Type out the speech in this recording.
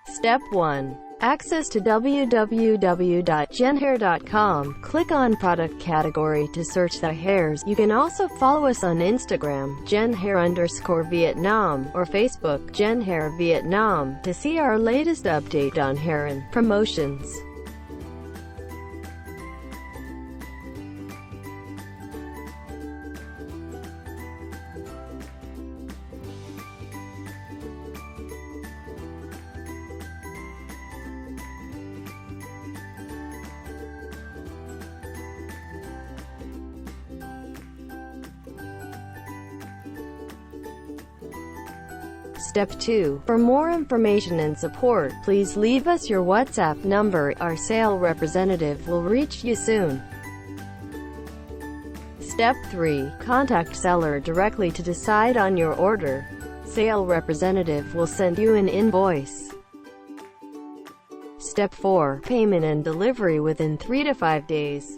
Step 1. Access to www.jenhair.com. Click on product category to search the hairs. You can also follow us on Instagram, Jenhair_Vietnam, or Facebook, Jenhair Vietnam, to see our latest update on hair and promotions. Step 2. For more information and support, please leave us your WhatsApp number. Our sale representative will reach you soon. Step 3. Contact seller directly to decide on your order. Sale representative will send you an invoice. Step 4. Payment and delivery within 3 to 5 days.